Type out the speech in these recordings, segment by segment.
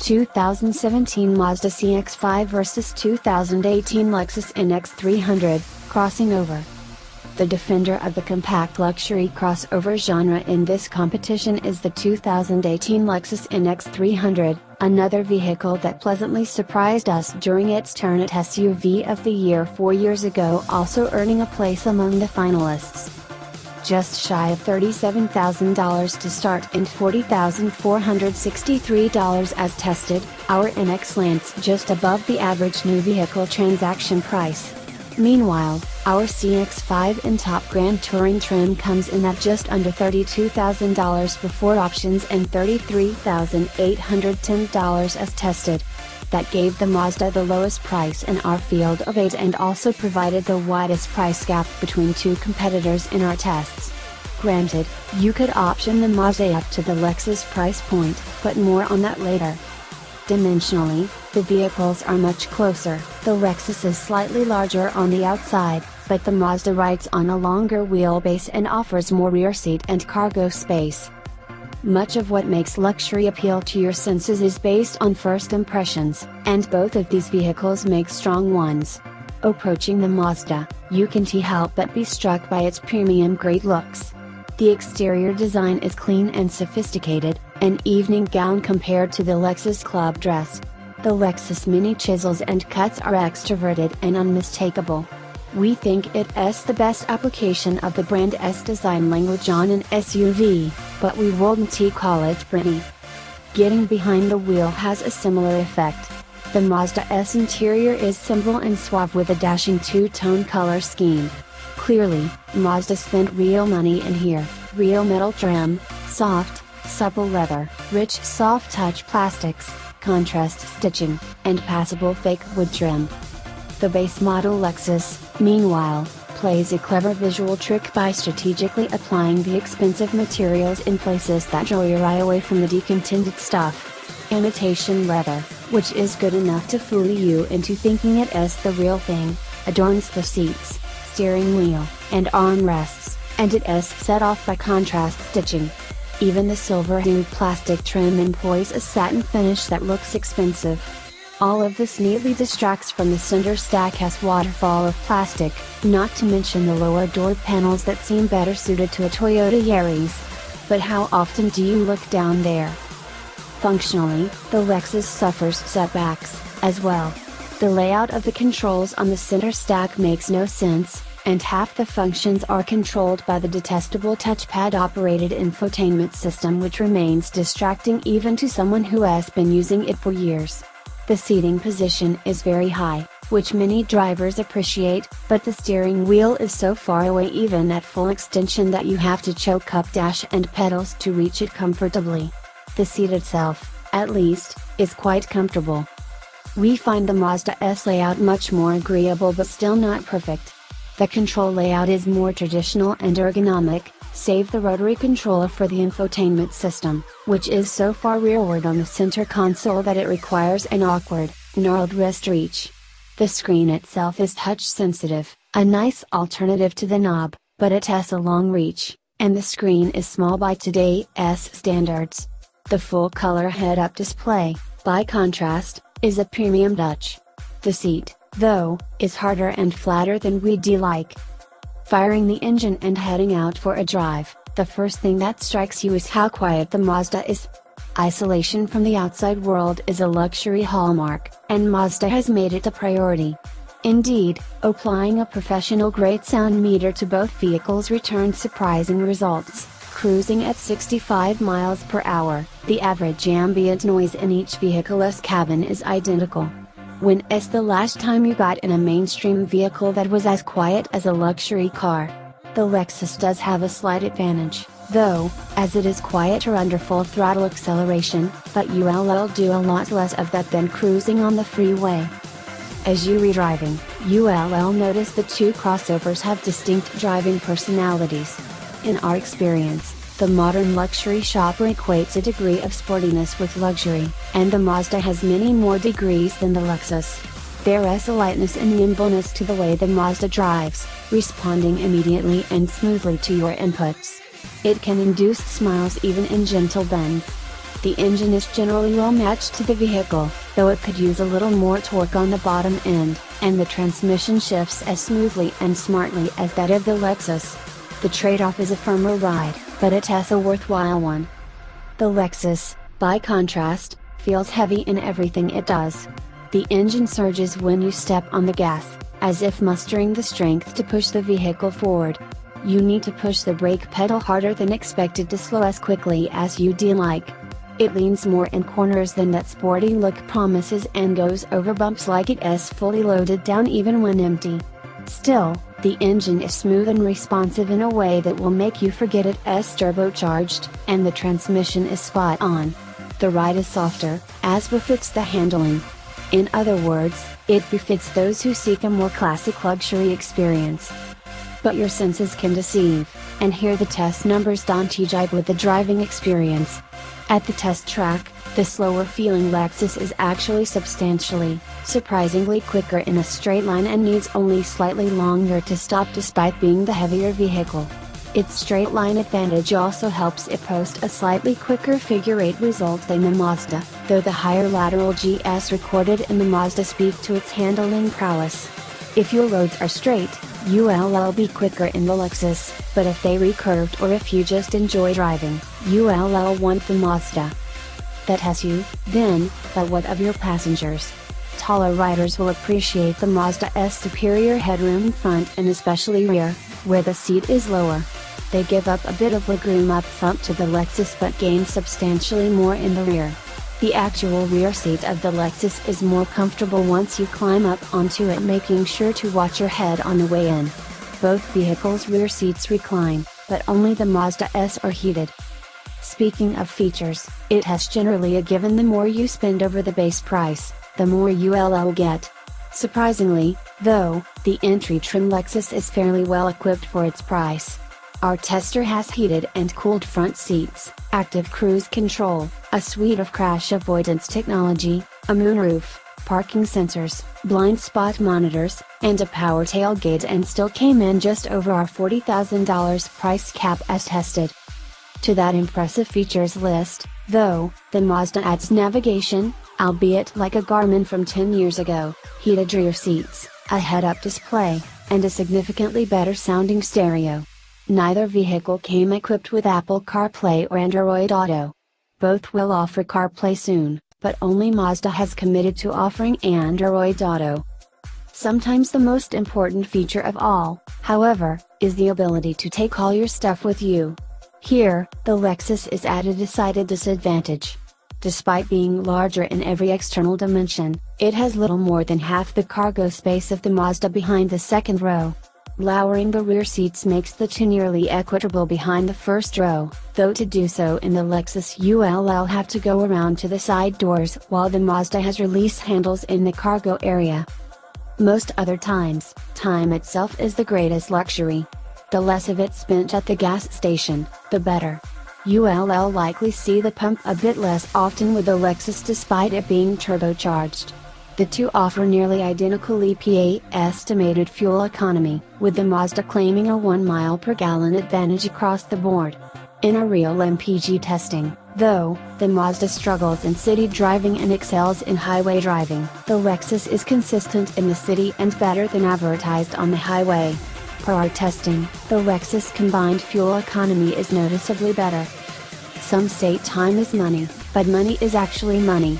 2017 Mazda CX-5 vs 2018 Lexus NX300, crossing over. The defender of the compact luxury crossover genre in this competition is the 2018 Lexus NX300, another vehicle that pleasantly surprised us during its turn at SUV of the Year 4 years ago, also earning a place among the finalists. Just shy of $37,000 to start and $40,463 as tested, our NX lands just above the average new vehicle transaction price. Meanwhile, our CX-5 in top Grand Touring trim comes in at just under $32,000 before options and $33,810 as tested. That gave the Mazda the lowest price in our field of 8 and also provided the widest price gap between two competitors in our tests. Granted, you could option the Mazda up to the Lexus price point, but more on that later. Dimensionally, the vehicles are much closer. The Lexus is slightly larger on the outside, but the Mazda rides on a longer wheelbase and offers more rear seat and cargo space. Much of what makes luxury appeal to your senses is based on first impressions, and both of these vehicles make strong ones. Approaching the Mazda, you can't help but be struck by its premium-grade looks. The exterior design is clean and sophisticated, an evening gown compared to the Lexus club dress. The Lexus mini chisels and cuts are extroverted and unmistakable. We think it's the best application of the brand's design language on an SUV, but we wouldn't call it pretty. Getting behind the wheel has a similar effect. The Mazda's interior is simple and suave with a dashing two-tone color scheme. Clearly, Mazda spent real money in here: real metal trim, soft, supple leather, rich soft touch plastics, contrast stitching, and passable fake wood trim. The base model Lexus, meanwhile, plays a clever visual trick by strategically applying the expensive materials in places that draw your eye away from the decontented stuff. Imitation leather, which is good enough to fool you into thinking it's the real thing, adorns the seats, steering wheel, and armrests, and it is set off by contrast stitching. Even the silver-hued plastic trim employs a satin finish that looks expensive. All of this neatly distracts from the center stack's waterfall of plastic, not to mention the lower door panels that seem better suited to a Toyota Yaris. But how often do you look down there? Functionally, the Lexus suffers setbacks, as well. The layout of the controls on the center stack makes no sense, and half the functions are controlled by the detestable touchpad-operated infotainment system, which remains distracting even to someone who has been using it for years. The seating position is very high, which many drivers appreciate, but the steering wheel is so far away even at full extension that you have to choke up dash and pedals to reach it comfortably. The seat itself, at least, is quite comfortable. We find the Mazda's layout much more agreeable but still not perfect. The control layout is more traditional and ergonomic, save the rotary controller for the infotainment system, which is so far rearward on the center console that it requires an awkward, gnarled wrist reach. The screen itself is touch-sensitive, a nice alternative to the knob, but it has a long reach, and the screen is small by today's standards. The full-color head-up display, by contrast, is a premium touch. The seat, though, is harder and flatter than we'd like. Firing the engine and heading out for a drive, the first thing that strikes you is how quiet the Mazda is. Isolation from the outside world is a luxury hallmark, and Mazda has made it a priority. Indeed, applying a professional-grade sound meter to both vehicles returned surprising results. Cruising at 65 miles per hour, the average ambient noise in each vehicle's cabin is identical. When is the last time you got in a mainstream vehicle that was as quiet as a luxury car? The Lexus does have a slight advantage, though, as it is quieter under full throttle acceleration, but you'll do a lot less of that than cruising on the freeway. As you re-driving, you'll notice the two crossovers have distinct driving personalities. In our experience, the modern luxury shopper equates a degree of sportiness with luxury, and the Mazda has many more degrees than the Lexus. There is a lightness and nimbleness to the way the Mazda drives, responding immediately and smoothly to your inputs. It can induce smiles even in gentle bends. The engine is generally well matched to the vehicle, though it could use a little more torque on the bottom end, and the transmission shifts as smoothly and smartly as that of the Lexus. The trade-off is a firmer ride, but it has a worthwhile one. The Lexus, by contrast, feels heavy in everything it does. The engine surges when you step on the gas, as if mustering the strength to push the vehicle forward. You need to push the brake pedal harder than expected to slow as quickly as you'd like. It leans more in corners than that sporty look promises and goes over bumps like it is fully loaded down even when empty. Still, the engine is smooth and responsive in a way that will make you forget it is turbocharged, and the transmission is spot on. The ride is softer, as befits the handling. In other words, it befits those who seek a more classic luxury experience. But your senses can deceive, and here the test numbers don't jibe with the driving experience. At the test track, the slower feeling Lexus is actually surprisingly quicker in a straight line and needs only slightly longer to stop despite being the heavier vehicle. Its straight line advantage also helps it post a slightly quicker figure 8 result than the Mazda, though the higher lateral GS recorded in the Mazda speak to its handling prowess. If your roads are straight, you'll be quicker in the Lexus, but if they recurved or if you just enjoy driving, you'll want the Mazda. That has you, then, but what of your passengers? Taller riders will appreciate the Mazda's superior headroom front and especially rear, where the seat is lower. They give up a bit of legroom up front to the Lexus but gain substantially more in the rear. The actual rear seat of the Lexus is more comfortable once you climb up onto it, making sure to watch your head on the way in. Both vehicles' rear seats recline, but only the Mazda S are heated. Speaking of features, it has generally a given: the more you spend over the base price, the more you'll get. Surprisingly, though, the entry trim Lexus is fairly well equipped for its price. Our tester has heated and cooled front seats, active cruise control, a suite of crash avoidance technology, a moonroof, parking sensors, blind spot monitors, and a power tailgate, and still came in just over our $40,000 price cap as tested. To that impressive features list, though, the Mazda adds navigation, albeit like a Garmin from 10 years ago, heated rear seats, a head-up display, and a significantly better sounding stereo. Neither vehicle came equipped with Apple CarPlay or Android Auto. Both will offer CarPlay soon, but only Mazda has committed to offering Android Auto. Sometimes the most important feature of all, however, is the ability to take all your stuff with you. Here, the Lexus is at a decided disadvantage. Despite being larger in every external dimension, it has little more than half the cargo space of the Mazda behind the second row. Lowering the rear seats makes the two nearly equitable behind the first row, though to do so in the Lexus you'll have to go around to the side doors, while the Mazda has release handles in the cargo area. Most other times, time itself is the greatest luxury. The less of it spent at the gas station, the better. You'll likely see the pump a bit less often with the Lexus despite it being turbocharged. The two offer nearly identical EPA estimated fuel economy, with the Mazda claiming a 1 mile per gallon advantage across the board. In a real MPG testing, though, the Mazda struggles in city driving and excels in highway driving. The Lexus is consistent in the city and better than advertised on the highway. Per our testing, the Lexus combined fuel economy is noticeably better. Some say time is money, but money is actually money.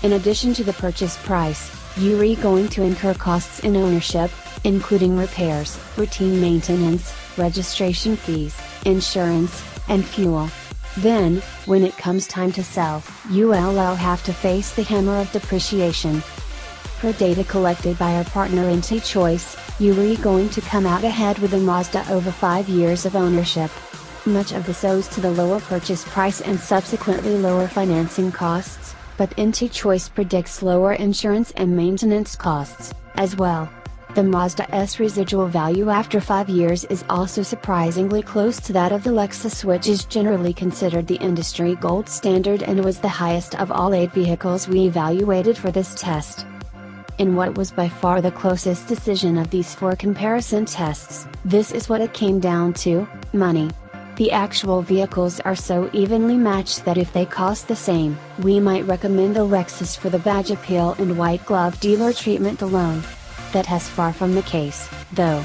In addition to the purchase price, you're going to incur costs in ownership, including repairs, routine maintenance, registration fees, insurance, and fuel. Then, when it comes time to sell, you'll have to face the hammer of depreciation. Per data collected by our partner IntelliChoice, you're going to come out ahead with a Mazda over 5 years of ownership. Much of this owes to the lower purchase price and subsequently lower financing costs, but IntelliChoice predicts lower insurance and maintenance costs, as well. The Mazda S residual value after 5 years is also surprisingly close to that of the Lexus, which is generally considered the industry gold standard and was the highest of all 8 vehicles we evaluated for this test. In what was by far the closest decision of these 4 comparison tests, this is what it came down to: money. The actual vehicles are so evenly matched that if they cost the same, we might recommend the Lexus for the badge appeal and white glove dealer treatment alone. That has far from the case, though.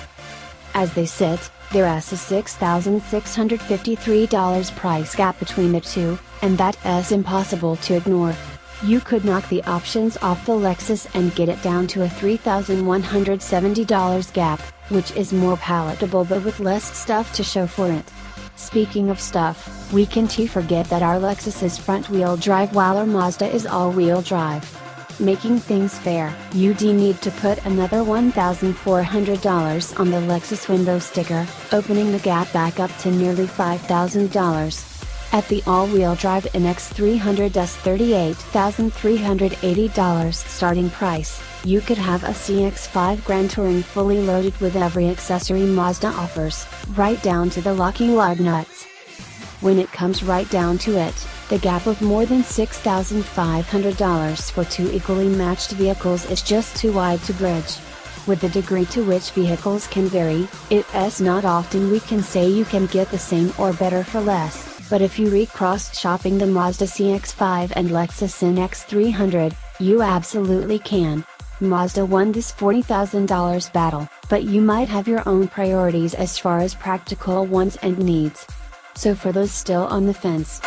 As they sit, there is a $6,653 price gap between the two, and that is impossible to ignore. You could knock the options off the Lexus and get it down to a $3,170 gap, which is more palatable but with less stuff to show for it. Speaking of stuff, we can't forget that our Lexus is front-wheel drive while our Mazda is all-wheel drive. Making things fair, you'd need to put another $1,400 on the Lexus window sticker, opening the gap back up to nearly $5,000. At the all-wheel drive NX300's $38,380 starting price, you could have a CX-5 Grand Touring fully loaded with every accessory Mazda offers, right down to the locking lug nuts. When it comes right down to it, the gap of more than $6,500 for two equally matched vehicles is just too wide to bridge. With the degree to which vehicles can vary, it is not often we can say you can get the same or better for less, but if you recrossed shopping the Mazda CX-5 and Lexus NX300, you absolutely can. Mazda won this $40,000 battle, but you might have your own priorities as far as practical wants and needs. So for those still on the fence,